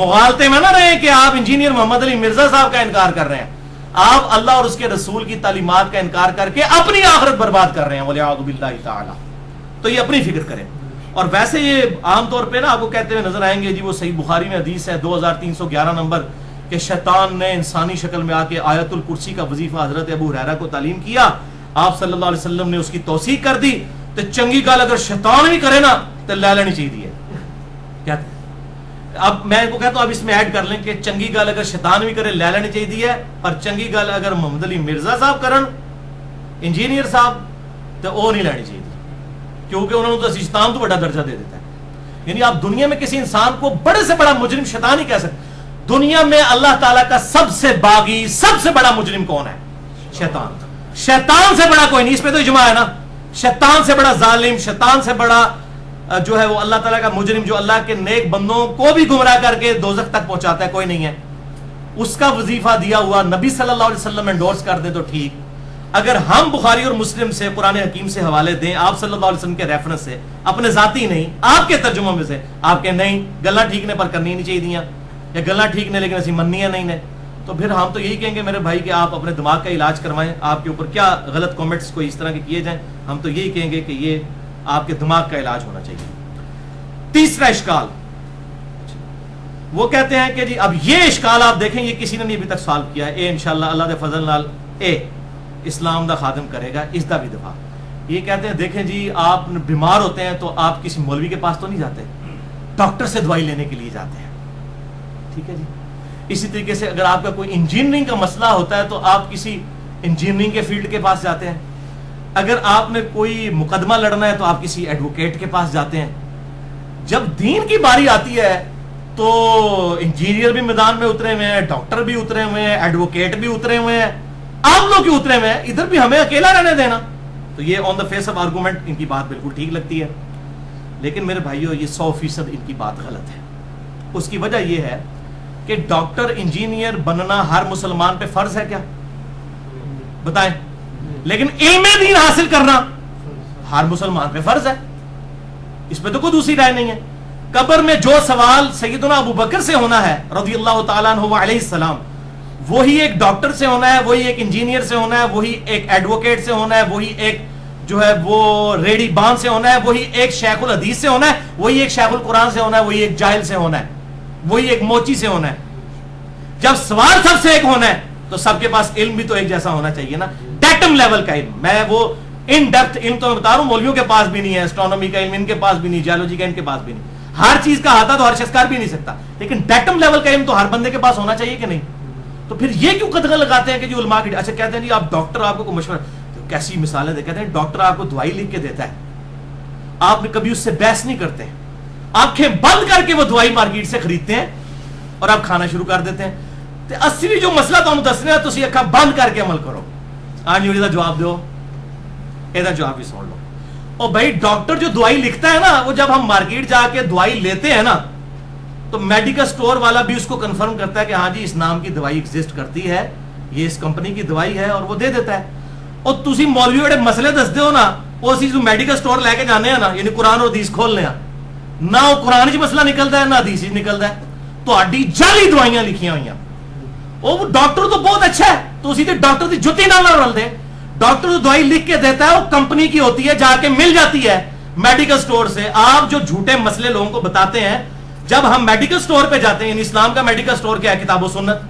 مغالطے میں نہ رہے کہ آپ انجینئر محمد علی مرزا صاحب کا انکار کر رہے ہیں, آپ اللہ اور اس کے رسول کی تعلیمات کا انکار کر کے اپنی آخرت برباد کر رہے ہیں وَلِعَاذُ بِاللَّهِ تعالی. تو یہ اپنی فکر کریں. اور ویسے یہ عام طور پہ نا آپ کو کہتے ہوئے نظر آئیں گے جی وہ صحیح بخاری میں حدیث ہے 2311 نمبر کہ شیطان نے انسانی شکل میں آ کے آیت الکرسی کا وظیفہ حضرت ابو ہریرہ کو تعلیم کیا, آپ صلی اللہ علیہ وسلم نے اس کی توثیق کر دی. تو چنگی گل اگر شیطان بھی کرے نا تو لے لینی چاہیے. کہتے اب میں ان کو کہتا ہوں اب اس میں ایڈ کر لیں کہ چنگی گل اگر شیطان بھی کرے لے لینی چاہیے, اور چنگی گل اگر محمد علی مرزا صاحب کرن انجینئر صاحب تو وہ نہیں لینی چاہیے, کیونکہ انہوں نے تو شیطان تو بڑا درجہ دے دیتا ہے. یعنی آپ دنیا میں کسی انسان کو بڑے سے بڑا مجرم شیطان ہی کہہ سکتے. دنیا میں اللہ تعالیٰ کا سب سے باغی سب سے بڑا مجرم کون ہے؟ شیطان. شیطان سے بڑا کوئی نہیں, اس پہ تو اجماع ہے نا. شیطان سے بڑا ظالم, شیطان سے بڑا جو ہے وہ اللہ تعالیٰ کا مجرم جو اللہ کے نیک بندوں کو بھی گمراہ کر کے دوزخ تک پہنچاتا ہے, کوئی نہیں ہے. اس کا وظیفہ دیا ہوا نبی صلی اللہ علیہ وسلم انڈورس کر دیں تو ٹھیک. اگر ہم بخاری اور مسلم سے قرآن حکیم سے حوالے دیں آپ صلی اللہ علیہ وسلم کے ریفرنس سے, اپنے ذاتی نہیں آپ کے ترجموں میں سے, آپ کے نہیں گلاں ٹھیک نے پر کرنی نہیں چاہیے دیا, یا گلاں ٹھیک نے لیکن ایسی مننی ہے نہیں نے, تو پھر ہم تو یہی کہیں گے میرے بھائی کہ آپ اپنے دماغ کا علاج کوائیں. آپ کے اوپر کیا غلط کامنٹس کوئی اس طرح کے کیے جائیں, ہم تو یہی کہیں گے کہ یہ آپ کے دماغ کا علاج ہونا چاہیے. تیسرا اشکال وہ کہتے ہیں کہ جی اب یہ اشکال آپ دیکھیں یہ کسی نے نہیں ابھی تک سالو کیا ہے. اے انشاءاللہ اللہ دے فضل نال اے اسلام دا خادم کرے گا اس دا بھی دفاع. یہ کہتے ہیں دیکھیں جی آپ بیمار ہوتے ہیں تو آپ کسی مولوی کے پاس تو نہیں جاتے, ڈاکٹر سے دوائی لینے کے لیے جاتے ہیں, ٹھیک ہے جی. اسی طریقے سے اگر آپ کا کوئی انجینئرنگ کا مسئلہ ہوتا ہے تو آپ کسی انجینئرنگ کے فیلڈ کے پاس جاتے ہیں. اگر آپ نے کوئی مقدمہ لڑنا ہے تو آپ کسی ایڈوکیٹ کے پاس جاتے ہیں. جب دین کی باری آتی ہے تو انجینئر بھی میدان میں اترے ہوئے ہیں, ڈاکٹر بھی اترے ہوئے ہیں, ایڈوکیٹ بھی اترے ہوئے ہیں, آپ لوگ کیوں اترے ہوئے ہیں؟ ادھر بھی ہمیں اکیلا رہنے دینا. تو یہ آن دا فیس آف آرگومنٹ ان کی بات بالکل ٹھیک لگتی ہے, لیکن میرے بھائیو یہ 100% ان کی بات غلط ہے. اس کی وجہ یہ ہے کہ ڈاکٹر انجینئر بننا ہر مسلمان پہ فرض ہے کیا؟ بتائیں. لیکن علم دین حاصل کرنا ہر مسلمان پہ فرض ہے، اس پہ تو کوئی دوسری رائے نہیں ہے۔ قبر میں جو سوال سیدنا ابو بکر سے ہونا ہے رضی اللہ تعالیٰ عنہ علیہ السلام، وہی ایک ڈاکٹر سے ہونا ہے، وہی ایک انجینئر سے ہونا ہے، وہی ایک ایڈوکیٹ سے ہونا ہے، وہی ایک جو ہے وہ ریڈی بان سے ہونا ہے، وہی ایک شیخ الحدیث سے ہونا ہے، وہی ایک شیخ القرآن سے ہونا ہے، وہی ایک جاہل سے ہونا ہے، وہی ایک موچی سے ہونا ہے۔ جب سوال سب سے ایک ہونا ہے تو سب کے پاس علم بھی تو ایک جیسا ہونا چاہیے نا، ڈیٹم لیول کا علم۔ میں وہ ان ڈیپتھ علم تو میں بتا رہا ہوں، مولویوں کے پاس بھی نہیں ہے، اسٹرانومی کا علم ان کے پاس بھی نہیں، جیولوجی کا ان کے پاس بھی نہیں، ہر چیز کا آتا تو ہر شخص کر بھی نہیں سکتا، لیکن ڈیٹم لیول کا علم تو ہر بندے کے پاس ہونا چاہیے کہ نہیں؟ تو پھر یہ کیوں قدغن لگاتے ہیں کہ جو علماء کی اچھا کہتے ہیں جی آپ ڈاکٹر آپ کو مشورہ، کیسی مثالیں دے، کہتے ہیں ڈاکٹر آپ کو دوائی لکھ کے دیتا ہے، آپ نے کبھی اس سے بحث نہیں کرتے، آنکھیں بند کر کے وہ دوائی مارکیٹ سے خریدتے ہیں اور آپ کھانا شروع کر دیتے ہیں۔ تو اصلی جو مسئلہ تو ہم دسنے ہیں، تو اسی اکھا بند کر کے عمل کرو۔ آج یہ جواب دو، یہ جواب بھی سن لو۔ اور بھائی ڈاکٹر جو دوائی لکھتا ہے نا، وہ جب ہم مارکیٹ جا کے دوائی لیتے ہیں نا، تو میڈیکل سٹور والا بھی اس کو کنفرم کرتا ہے کہ ہاں جی اس نام کی دوائی ایگزسٹ کرتی ہے، یہ اس کمپنی کی دوائی ہے، اور وہ دے دیتا ہے۔ اور تسی مولوی بڑے مسئلے دستے ہو نا، وہ اسی جو میڈیکل سٹور لے کے جانے ہیں نا، یعنی قرآن اور حدیث کھولنے ہیں نہ، وہ قرآن کی مسئلہ نکلتا ہے نہ حدیث نکلتا ہے، تو اڈی جعلی دوائیاں لکھی ہوئی ہیں۔ وہ ڈاکٹر تو بہت اچھا ہے، تو اسی ڈاکٹر کی جتی نہ رل دے، ڈاکٹر جو دوائی لکھ کے دیتا ہے وہ کمپنی کی ہوتی ہے، جا کے مل جاتی ہے میڈیکل سٹور سے۔ آپ جو جھوٹے مسئلے لوگوں کو بتاتے ہیں، جب ہم میڈیکل سٹور پہ جاتے ہیں، یعنی اسلام کا میڈیکل سٹور کیا ہے؟ کتاب و سنت۔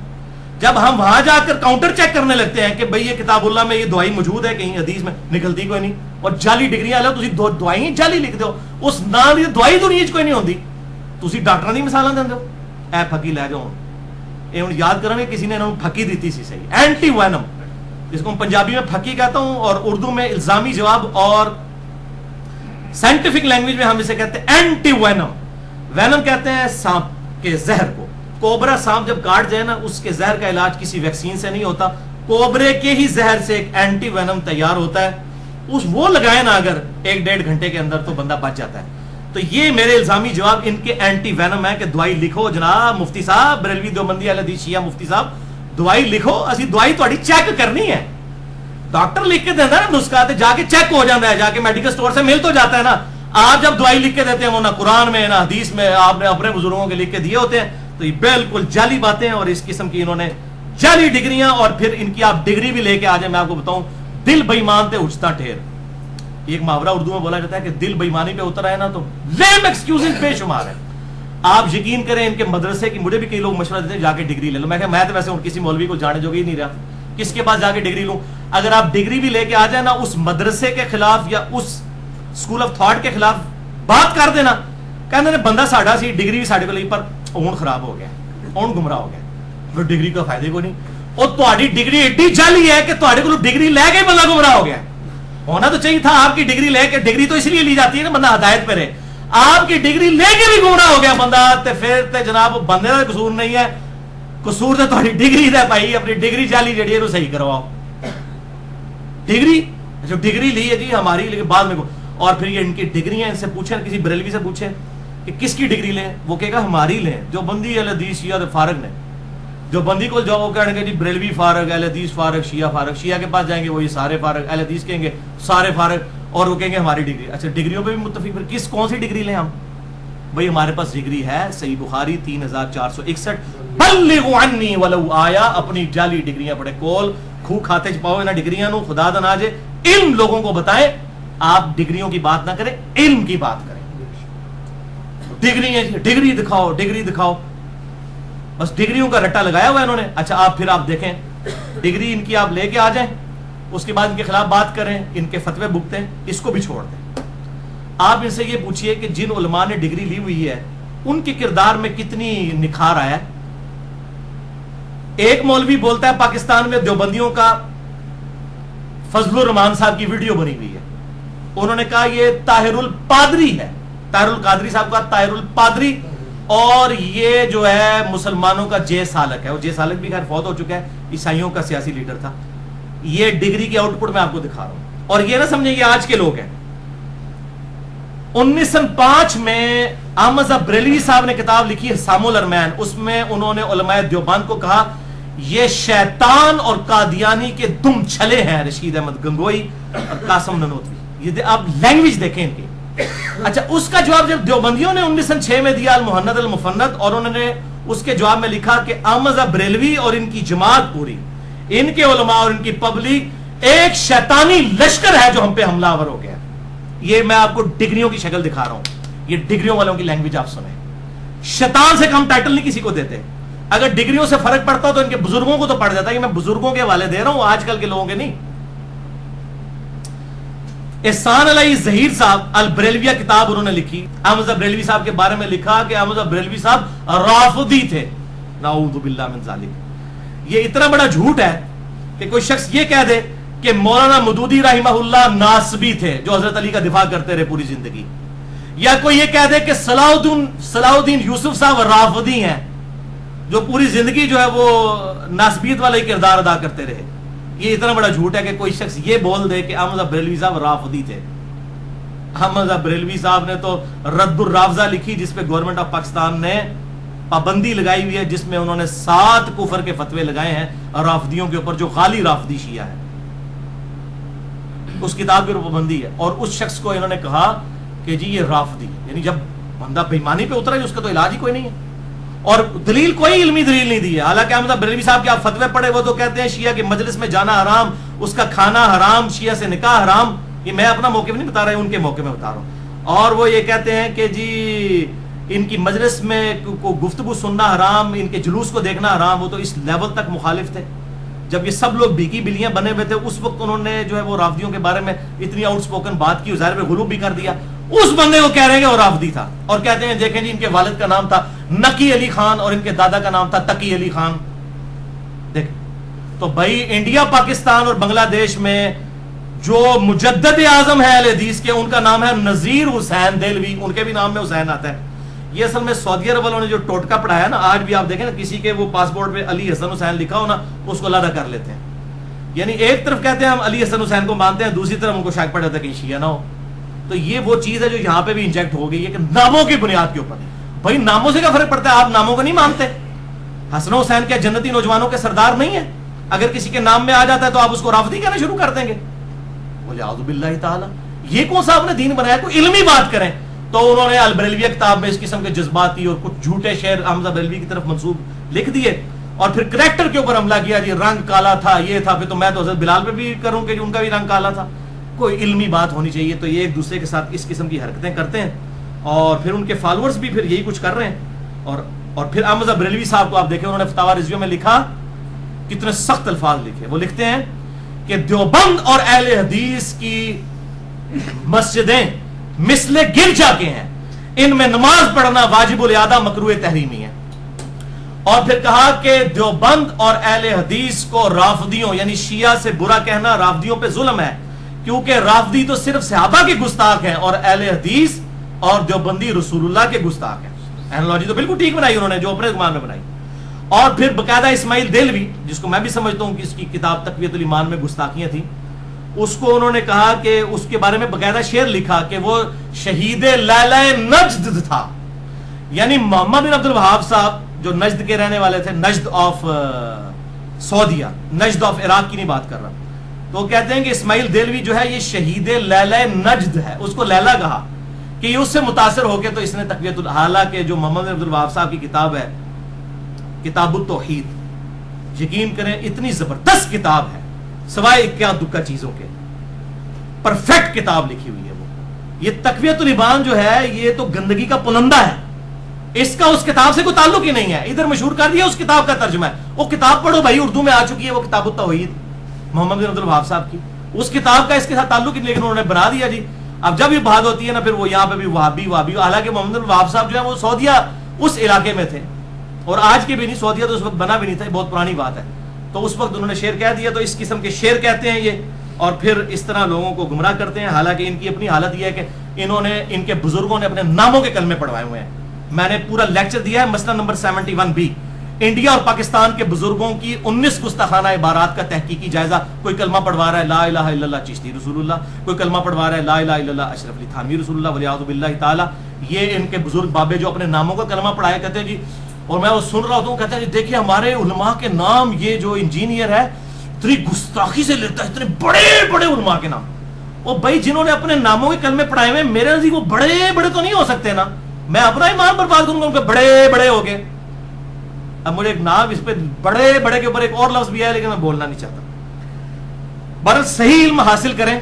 جب ہم وہاں جا کر کاؤنٹر چیک کرنے لگتے ہیں کہ بھئی یہ کتاب اللہ میں یہ دوائی موجود ہے، کہیں حدیث میں، نکلتی کوئی نہیں، اور جعلی ڈگریاں لو، تسی دوائی جعلی لکھ دو، اس نام دی دوائی دنیا کوئی نہیں ہوندی، تسی ڈاکٹراں دی مثالاں دیندے ہو۔ اے پھکی لے جاؤ، یہ ہن یاد کریں گے کسی نے انہوں پھکی دیتی سی صحیح، اینٹی وینم، جس کو پنجابی میں پھکی کہتا ہوں، اور اردو میں الزامی جواب، اور سائنٹیفک لینگویج میں ہم اسے کہتے ہیں اینٹی وینم۔ وینم کہتے ہیں سانپ کے زہر کو۔ کوبرا سانپ جب کاٹ جائے نا، اس کے زہر کا علاج کسی ویکسین سے نہیں ہوتا، کوبرے کے ہی زہر سے ایک اینٹی وینم تیار ہوتا ہے، اس وہ لگائے نا اگر 1-1.5 گھنٹے کے اندر، تو بندہ بچ جاتا ہے۔ تو یہ میرے الزامی جواب ان کے اینٹی وینم ہے کہ دوائی لکھو جناب مفتی صاحب، بریلوی دیوبندی اہل حدیث شیعہ مفتی صاحب، دوائی لکھو، اسی دوائی تہاڈی چیک کرنی ہے۔ ڈاکٹر لکھ کے دینا نا نسخہ، تے جا کے چیک ہو جاتا ہے، جا کے میڈیکل سٹور سے مل تو جاتا ہے نا۔ آپ جب دوائی لکھ کے دیتے ہیں، وہ نہ قرآن میں نہ حدیث میں آپ نے اپنے بزرگوں کے لکھ کے دیے ہوتے ہیں، تو یہ بالکل جعلی باتیں ہیں، اور اس قسم کی انہوں نے جعلی ڈگریاں، اور پھر ان کی آپ ڈگری بھی لے کے آ جائیں، میں آپ کو بتاؤں، دل بے ایمان تے اٹھتا ٹھیر، ایک محاورہ اردو میں بولا جاتا ہے کہ دل بے ایمانی پہ اتر آئے نا تو لیم ایکسکیوزز بے شمار ہے۔ آپ یقین کریں ان کے مدرسے کی، مجھے بھی کئی لوگ مشورہ دیتے ہیں جا کے ڈگری لے لو، میں کہا میں تو ویسے کسی مولوی کو جانے جو ہی نہیں رہا، کس کے پاس جا کے ڈگری لوں؟ اگر آپ ڈگری بھی لے کے آ جائیں نا، اس مدرسے کے خلاف یا اس اسکول آف تھاٹ کے خلاف بات کر دینا، کہتے ہیں بندہ ساڈا سی ڈگری بھی ساڈے کو لئی، پر اون خراب ہو گیا، اون گمراہ ہو گیا، پھر ڈگری کا فائدہ کوئی نہیں۔ اور تہاڈی ڈگری ایڈی جعلی ہے کہ تہاڈے کو ڈگری لے کے بندہ گمراہ ہو گیا۔ ہونا تو چاہیے تھا آپ کی ڈگری لے کے، ڈگری تو اس لیے لی جاتی ہے نا بندہ ہدایت پہ رہے، آپ کی ڈگری لے کے بھی گمراہ ہو گیا بندہ، تے پھر تے جناب بندے کا قصور نہیں ہے، قصور تے تہاڈی ڈگری دا بھائی، اپنی ڈگری جعلی جڑی ہے صحیح کرواؤ۔ ڈگری جو ڈگری لی ہے جی ہماری، لیکن بعد میں اور پھر یہ ان کی ڈگریاں، ان سے پوچھیں، کسی بریلوی سے پوچھیں کہ کس کی ڈگری لیں، وہ کہے گا ہماری لیں، جو بندی اہل حدیث شیعہ فارغ نے، جو بندی کو جاؤ وہ کہیں گے جی بریلوی فارغ، اہل حدیث فارغ، شیعہ فارغ، شیعہ کے پاس جائیں گے وہ یہ سارے فارغ، اہل حدیث کہیں گے سارے فارغ، اور وہ کہیں گے ہماری ڈگری۔ اچھا ڈگریوں پہ بھی متفق، پھر کس کون سی ڈگری لیں ہم؟ بھئی ہمارے پاس ڈگری ہے صحیح بخاری 3461، بلغوا عنی ولو آیا، اپنی جعلی ڈگریاں پڑھے، کول کھو کھاتے چ پاؤ انہاں ڈگریاں نو، خدا دا ناجے علم لوگوں کو بتائیں، آپ ڈگریوں کی بات نہ کریں، علم کی بات کریں۔ ڈگری دکھاؤ، ڈگری دکھاؤ، بس ڈگریوں کا رٹا لگایا ہوا ہے انہوں نے۔ اچھا آپ پھر آپ دیکھیں، ڈگری ان کی آپ لے کے آ جائیں، اس کے بعد ان کے خلاف بات کریں، ان کے فتوے بکتے ہیں، اس کو بھی چھوڑ دیں۔ آپ ان سے یہ پوچھئے کہ جن علماء نے ڈگری لی ہوئی ہے ان کے کردار میں کتنی نکھار آیا ہے۔ ایک مولوی بولتا ہے پاکستان میں دیوبندیوں کا فضل الرحمان صاحب کی ویڈیو بنی ہوئی ہے، انہوں نے کہا یہ طاہر الپادری ہے، طاہر القادری صاحب کا طاہر الپادری، اور یہ جو ہے مسلمانوں کا جے سالک ہے، وہ جے سالک بھی خیر فوت ہو چکا ہے، عیسائیوں کا سیاسی لیڈر تھا۔ یہ ڈگری کی آؤٹ پٹ میں آپ کو دکھا رہا ہوں، اور یہ نہ سمجھیں یہ آج کے لوگ ہیں۔ 1905 میں احمد بریلوی صاحب نے کتاب لکھی حسام الارمین، اس میں انہوں نے علماء دیوبند کو کہا یہ شیطان اور قادیانی کے دم چھلے ہیں، رشید احمد گنگوئی اور قاسم ننوتوی، یہ آپ لینگویج دیکھیں ان کی. اچھا اس کا جواب جب دیوبندیوں نے 1906 میں دیا المحند المفند, اور انہوں نے اس کے جواب میں لکھا کہ احمد بریلوی اور ان کی جماعت پوری, ان کے علماء اور ان کی پبلک ایک شیطانی لشکر ہے جو ہم پہ حملہ آور ہو گیا. یہ میں آپ کو ڈگریوں کی شکل دکھا رہا ہوں, یہ ڈگریوں والوں کی لینگویج آپ سنیں. شیطان سے کم ٹائٹل نہیں کسی کو دیتے. اگر ڈگریوں سے فرق پڑتا تو ان کے بزرگوں کو تو پڑ جاتا ہے, کہ میں بزرگوں کے حوالے دے رہا ہوں, آج کل کے لوگوں کے نہیں. احسان علی ظہیر صاحب البریلویہ کتاب انہوں نے لکھی, احمد بریلوی صاحب کے بارے میں لکھا کہ احمد بریلوی صاحب رافضی تھے, نعوذ باللہ من ذالک. یہ اتنا بڑا جھوٹ ہے کہ کوئی شخص یہ کہہ دے کہ مولانا مودودی رحمہ اللہ ناسبی تھے جو حضرت علی کا دفاع کرتے رہے پوری زندگی, یا کوئی یہ کہہ دے کہ صلاح الدین یوسف صاحب رافضی ہیں جو پوری زندگی جو ہے وہ ناسبیت والا ہی کردار ادا کرتے رہے. یہ اتنا بڑا جھوٹ ہے کہ کوئی شخص یہ بول دے کہ احمد بریلوی صاحب رافضی تھے. احمد بریلوی صاحب نے تو رد الرافضہ لکھی جس پہ گورنمنٹ آف پاکستان نے پابندی لگائی ہوئی ہے, جس میں انہوں نے 7 کفر کے فتوے لگائے ہیں رافضیوں کے اوپر جو خالی رافضی شیعہ ہے. اس کتاب کے اوپر پابندی ہے, اور اس شخص کو انہوں نے کہا کہ جی یہ رافضی, یعنی جب بندہ بےایمانی پہ اترا اس کا تو علاج ہی کوئی نہیں ہے, اور دلیل کوئی علمی دلیل نہیں دی ہے. حالانکہ احمد بریلوی صاحب کے آپ فتوے پڑھے, وہ تو کہتے ہیں شیعہ کے مجلس میں جانا حرام, اس کا کھانا حرام, شیعہ سے نکاح حرام. یہ میں اپنا موقف نہیں بتا رہا, ان کے موقع میں بتا رہا ہوں. اور وہ یہ کہتے ہیں کہ جی ان کی مجلس میں گفتگو سننا حرام, ان کے جلوس کو دیکھنا حرام. وہ تو اس لیول تک مخالف تھے جب یہ سب لوگ بھیکی بلیاں بنے ہوئے تھے. اس وقت انہوں نے جو ہے وہ رافضیوں کے بارے میں اتنی آؤٹ سپوکن بات کی, ظاہر میں غلوب بھی کر دیا. اس بندے کو کہہ رہے ہیں کہ وہ رافضی تھا, اور کہتے ہیں دیکھیں جی ان کے والد کا نام تھا نقی علی خان اور ان کے دادا کا نام تھا تقی علی خان. دیکھ تو بھائی انڈیا, پاکستان اور بنگلہ دیش میں جو مجدد اعظم ہے اہل حدیث کے, ان کا نام ہے نذیر حسین دہلوی, ان کے بھی نام میں حسین آتا ہے. یہ اصل میں سعودی عرب والوں نے جو ٹوٹکا پڑھایا نا, آج بھی آپ دیکھیں نا کسی کے وہ پاسپورٹ پہ علی حسن حسین لکھا ہو نا, اس کو علیحدہ کر لیتے ہیں. یعنی ایک طرف کہتے ہیں ہم علی حسن حسین کو مانتے ہیں, دوسری طرف ان کو شک پڑ جاتا ہے کہ شیعہ نہ ہو. تو یہ وہ چیز ہے جو یہاں پہ بھی انجیکٹ ہو گئی ہے کہ ناموں کی بنیاد کے اوپر. بھائی ناموں سے کیا فرق پڑتا ہے, آپ ناموں کو نہیں مانتے. حسن حسین کیا جنتی نوجوانوں کے سردار نہیں ہے؟ اگر کسی کے نام میں آ جاتا ہے تو آپ اس کو رافضی کہنا شروع کر دیں گے. بولے اعوذ باللہ تعالی, یہ کون سا آپ نے دین بنایا؟ کوئی علمی بات کریں. تو انہوں نے البریلویہ کتاب میں اس قسم کے جذباتی اور کچھ جھوٹے شعر حمزہ بریلوی کی طرف منسوب لکھ دیے, اور پھر کریکٹر کے اوپر حملہ کیا, جی رنگ کالا تھا, یہ تھا. پھر تو میں تو حضرت بلال پہ بھی کروں کہ ان کا بھی رنگ کالا تھا. کوئی علمی بات ہونی چاہیے. تو یہ ایک دوسرے کے ساتھ اس قسم کی حرکتیں کرتے ہیں, اور پھر ان کے فالوورز بھی پھر یہی کچھ کر رہے ہیں. اور پھر احمد بریلوی صاحب کو آپ دیکھیں, انہوں نے فتاوی رضویہ میں لکھا, کتنے سخت الفاظ لکھے. وہ لکھتے ہیں کہ دیوبند اور اہل حدیث کی مسجدیں مثل گرجا کے ہیں, ان میں نماز پڑھنا واجب الاعادہ مکروہ تحریمی ہے. اور پھر کہا کہ دیوبند اور اہل حدیث کو رافضیوں یعنی شیعہ سے برا کہنا رافضیوں پہ ظلم ہے, کیونکہ رافضی تو صرف صحابہ کے گستاخ ہیں, اور اہل حدیث اور دیوبندی رسول اللہ کے گستاخ ہیں. اینالوجی تو بالکل ٹھیک بنائی انہوں نے, جو اپنے زمان میں بنائی. اور پھر باقاعدہ اسماعیل دہلوی, جس کو میں بھی سمجھتا ہوں کہ اس کی کتاب تقویت الایمان میں گستاخیاں تھیں, اس کو انہوں نے کہا کہ اس کے بارے میں باقاعدہ شعر لکھا کہ وہ شہید لیلہ نجد تھا. یعنی محمد بن عبد الوہاب صاحب جو نجد کے رہنے والے تھے, Najd of Saudia, Najd of Iraq کی نہیں بات کر رہا. تو کہتے ہیں کہ اسماعیل دہلوی جو ہے یہ شہید لیلہ نجد ہے, اس کو لیلہ کہا کہ یہ اس سے متاثر ہو کے تو اس نے تقویت حالانکہ جو محمد بن عبد الوہاب صاحب کی کتاب ہے کتاب التوحید, یقین کریں اتنی زبردست کتاب ہے, سوائے اکیا دکا چیزوں کے پرفیکٹ کتاب لکھی ہوئی ہے. وہ یہ تقویت الایمان جو ہے یہ تو گندگی کا پلندہ ہے, اس کا اس کتاب سے کوئی تعلق ہی نہیں ہے. ادھر مشہور کر دیا اس کتاب کا ترجمہ ہے, وہ کتاب پڑھو بھائی, اردو میں آ چکی ہے وہ کتاب التوحید محمد بن عبد الوہاب صاحب کی. اس کتاب کا اس کے ساتھ تعلق ہی نہیں, لیکن انہوں نے بنا دیا جی. اب جب یہ بات ہوتی ہے نا, پھر وہ یہاں پہ بھی وہابی. حالانکہ محمد بن الوہاب صاحب جو ہے وہ سعودیہ اس علاقے میں تھے, اور آج کے بھی نہیں, سعودیہ تو اس وقت بنا بھی نہیں تھا, بہت پرانی بات ہے. تو اس وقت انہوں نے شعر کہہ دیا, تو اس قسم کے شعر کہتے ہیں یہ, اور پھر اس طرح لوگوں کو گمراہ کرتے ہیں. حالانکہ ان کی اپنی حالت یہ ہے کہ انہوں نے, ان کے بزرگوں نے اپنے ناموں کے کلمے پڑھوائے ہوئے ہیں. میں نے پورا لیکچر دیا ہے مسئلہ نمبر 71B, انڈیا اور پاکستان کے بزرگوں کی 19 گستاخانہ عبارات کا تحقیقی جائزہ. کوئی کلمہ پڑھوا رہا ہے لا الہ الا اللہ چشتی رسول اللہ, کوئی کلمہ پڑھوا رہا ہے لا الہ الا اللہ اشرف علی تھانوی رسول اللہ ولیعوذ باللہ تعالی. یہ ان کے بزرگ بابے جو اپنے ناموں کا کلمہ پڑھایا کرتے ہیں جی, اور میں وہ سن رہا ہوں, کہتے ہیں جی دیکھیے ہمارے علماء کے نام, یہ جو انجینئر ہے اتنی گستاخی سے لیتا ہے, اتنے بڑے بڑے علماء کے نام, وہ بھائی جنہوں نے اپنے ناموں کے کلمے پڑھائے ہوئے میرے نزدیک وہ بڑے بڑے تو نہیں ہو سکتے نا, میں اپنا ایمان برباد کروں گا ان کے بڑے بڑے ہو گئے. اب مجھے ایک نام اس پہ بڑے بڑے کے اوپر ایک اور لفظ بھی ہے لیکن میں بولنا نہیں چاہتا. بہرحال صحیح علم حاصل کریں,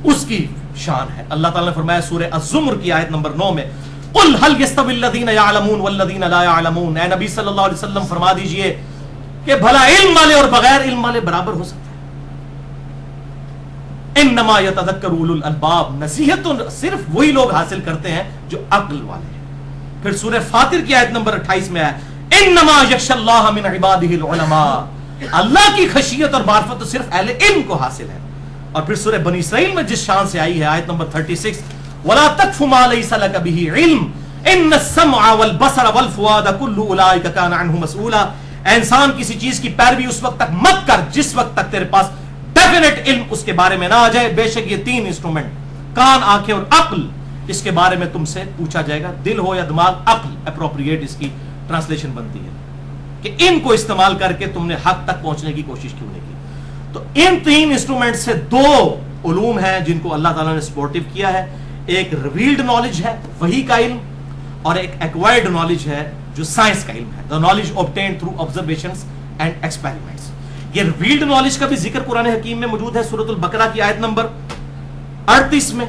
اس کی شان ہے. اللہ تعالیٰ نے فرمایا سورہ الزمر کی آیت نمبر 9 میں, قل هل يستوي الذين يعلمون والذين لا يعلمون, اے نبی صلی اللہ علیہ وسلم فرما دیجئے کہ بھلا علم والے اور بغیر علم والے برابر ہو سکتے ہیں؟ انما يتذكر اولو الالباب, نصیحت تو صرف وہی لوگ حاصل کرتے ہیں جو عقل والے ہیں. پھر سورہ فاطر کی آیت نمبر 28 میں ہے انما يخشى الله من عباده العلماء, اللہ کی خشیت اور معرفت تو صرف اہل علم کو حاصل ہے. اور پھر سورہ بنی اسرائیل میں جس شان سے آئی ہے آیت نمبر 36, ولا تقف ما ليس لك به علم ان السمع والبصر والفؤاد كل اولئك كان عنه مسؤولا. اے انسان کسی چیز کی پیروی اس وقت تک مت کر جس وقت تک تیرے پاس ڈیفینیٹ علم اس کے بارے میں نہ آ جائے. بے شک یہ تین انسٹرومنٹ کان, آنکھیں اور عقل, اس کے بارے میں تم سے پوچھا جائے گا. دل ہو یا دماغ, عقل اپروپریٹ اس کی ٹرانسلیشن بنتی ہے کہ ان کو استعمال کر کے تم نے حق تک پہنچنے کی کوشش کیوں نہیں کی. تو ان تین انسٹرومنٹ سے دو علوم ہیں جن کو اللہ تعالیٰ نے سپورٹیو کیا ہے. ایک ریویلڈ نالج ہے وحی کا علم, اور ایک ایکوائرڈ نالج ہے جو سائنس کا علم ہے, the knowledge obtained through observations and experiments. یہ ریویلڈ نالج کا بھی ذکر قرآن حکیم میں موجود ہے. سورۃ البقرہ کی آیت نمبر 38 میں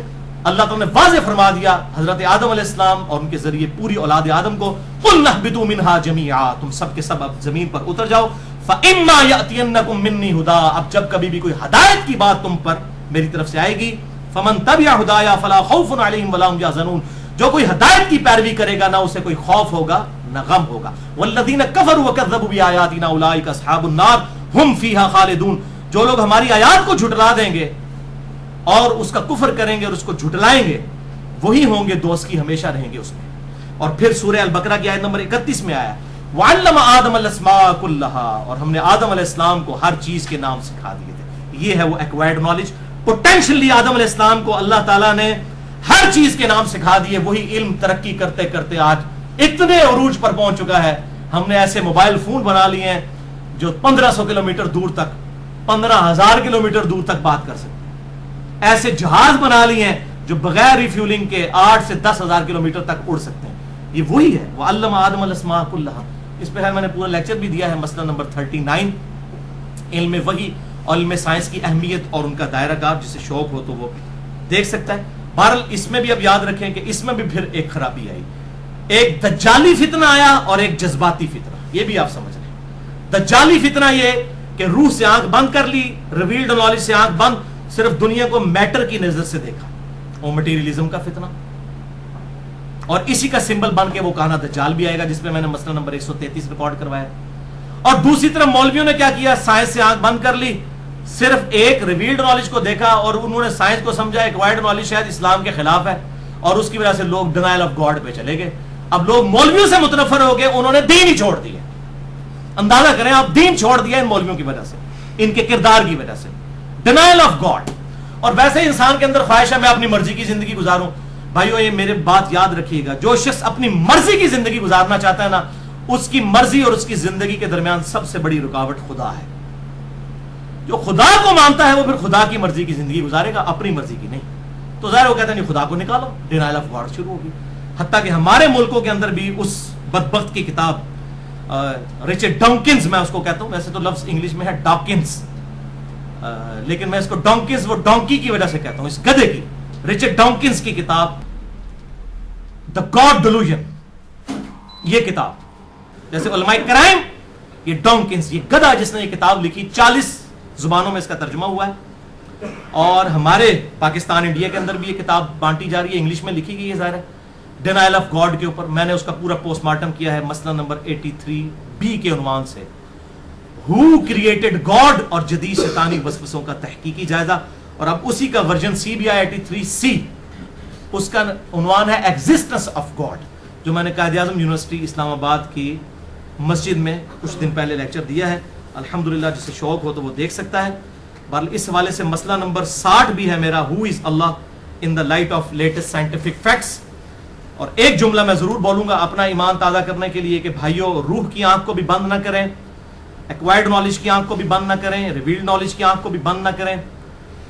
اللہ تعالیٰ نے واضح فرما دیا حضرت آدم علیہ السلام اور ان کے ذریعے پوری اولاد آدم کو, قُلْ نَهْبِطُوا مِنْهَا جَمِيعًا, تم سب کے سب اب زمین پر اتر جاؤ. فَإِمَّا يَأْتِيَنَّكُم مِّنِّي هُدًى, اب جب کبھی بھی کوئی ہدایت کی بات تم پر میری طرف سے آئے گی, فَمَن تَبِعَ هُدَايَا فَلَا خَوْفٌ عَلَيْهِمْ وَلَا هُمْ يَحْزَنُونَ, جو کوئی ہدایت کی پیروی کرے گا نہ اسے کوئی خوف ہوگا نہ غم ہوگا. وَالَّذِينَ كَفَرُوا وَكَذَّبُوا بِآيَاتِنَا أُولَٰئِكَ أَصْحَابُ النَّارِ هُمْ فِيهَا خَالِدُونَ, جو لوگ ہماری آیات کو جھٹلا دیں گے اور اس کا کفر کریں گے اور اس کو جھٹلائیں گے وہی ہوں گے دوست کی, ہمیشہ رہیں گے اس میں. اور پھر سورہ البقرہ کی آیت نمبر 31 میں آیا وَعَلَّمَ آدَمَ الْأَسْمَاءَ كُلَّهَا, اور ہم نے آدم علیہ السلام کو ہر چیز کے نام سکھا دیے تھے. یہ ہے وہ ایکوائرڈ نالج. پوٹینشلی آدم علیہ السلام کو اللہ تعالیٰ نے ہر چیز کے نام سکھا دیے. وہی علم ترقی کرتے کرتے آج اتنے عروج پر پہنچ چکا ہے. ہم نے ایسے موبائل فون بنا لیے ہیں جو 1500 کلومیٹر دور تک, 15,000 کلومیٹر دور تک بات کر سکتے ہیں. ایسے جہاز بنا لیے ہیں جو بغیر ریفیولنگ کے 8 سے 10,000 کلومیٹر تک اڑ سکتے ہیں. یہ وہی ہے وہ علم آدم الاسماء کلھا. اس پہ میں نے پورا لیکچر بھی دیا ہے, مسئلہ نمبر 39, علم وحی اور علم سائنس کی اہمیت اور ان کا دائرہ کار. جسے شوق ہو تو وہ دیکھ سکتا ہے. بہرحال اس میں بھی اب یاد رکھیں کہ اس میں بھی پھر ایک خرابی آئی, ایک دجالی فتنہ آیا اور ایک جذباتی فتنہ. یہ بھی آپ سمجھ رہے ہیں. دجالی فتنہ یہ کہ روح سے آنکھ بند کر لی, ریویلڈ نالج سے آنکھ بند, صرف دنیا کو میٹر کی نظر سے دیکھا, وہ مٹیریلزم کا فتنہ. اور اسی کا سمبل بن کے وہ کہنا دجال بھی آئے گا, جس پہ میں نے مسئلہ نمبر 133 ریکارڈ کروایا. اور دوسری طرف مولویوں نے کیا کیا, سائنس سے آنکھ بند کر لی, صرف ایک ریویلڈ نالج کو دیکھا اور انہوں نے سائنس کو سمجھا ایکوائرڈ نالج شاید اسلام کے خلاف ہے, اور اس کی وجہ سے لوگ ڈینائل آف گاڈ پہ چلے گئے. اب لوگ مولویوں سے متنفر ہو گئے, انہوں نے دین ہی چھوڑ دیا. اندازہ کریں آپ, دین چھوڑ دیا ان مولویوں کی وجہ سے, ان کے کردار کی وجہ سے, ڈینائل آف گاڈ. اور ویسے انسان کے اندر خواہش ہے میں اپنی مرضی کی زندگی گزاروں. بھائیو یہ میرے بات یاد رکھیے گا, جو شخص اپنی مرضی کی زندگی گزارنا چاہتا ہے نا, اس کی مرضی اور اس کی زندگی کے درمیان سب سے بڑی رکاوٹ خدا ہے. جو خدا کو مانتا ہے وہ پھر خدا کی مرضی کی زندگی گزارے گا, اپنی مرضی کی نہیں. تو ظاہر وہ کہتا ہے نہیں خدا کو نکالو, ڈینائل آف گاڈ شروع ہوگی. حتیٰ کہ ہمارے ملکوں کے اندر بھی اس بدبخت کی کتاب رچرڈ ڈاکنز, میں اس کو کہتا ہوں, ویسے تو لفظ انگلش میں ہے ڈاکنز, لیکن میں اس کو ڈونکز, وہ ڈونکی کی وجہ سے کہتا ہوں, اس گدھے کی, رچرڈ ڈاکنز کی کتاب دا گاڈ ڈیلوژن. یہ کتاب جیسے علماء کرائم, یہ ڈونکنز, یہ گدھا جس نے یہ کتاب لکھی, 40 زبانوں میں اس کا ترجمہ ہوا ہے. اور ہمارے پاکستان انڈیا کے اندر بھی یہ کتاب بانٹی جا رہی ہے, انگلش میں لکھی گئی ہے ظاہر ہے, ڈینائل آف گاڈ کے اوپر. میں نے اس کا پورا پوسٹ مارٹم کیا ہے مسئلہ نمبر 83B کے عنوان سے, Who created God, اور جدید شیطانی وسوسوں کا تحقیقی جائزہ. اور اب اسی کا ورژن سی بھی آیا 83C, اس کا عنوان ہے ایگزسٹنس آف گاڈ, جو میں نے قائد اعظم یونیورسٹی اسلام آباد کی مسجد میں کچھ دن پہلے لیکچر دیا ہے. الحمدللہ جسے شوق ہو تو وہ دیکھ سکتا ہے. اس حوالے سے مسئلہ نمبر 60 بھی ہے میرا, Who is Allah in the light of latest scientific facts. اور ایک جملہ میں ضرور بولوں گا اپنا ایمان تازہ کرنے کے لیے کہ بھائیو, روح کی آنکھ کو بھی بند نہ کریں, ایکوائرڈ نالج کی آنکھ کو بھی بند نہ کریں, ریویلڈ نالج کی آنکھ کو بھی بند نہ کریں.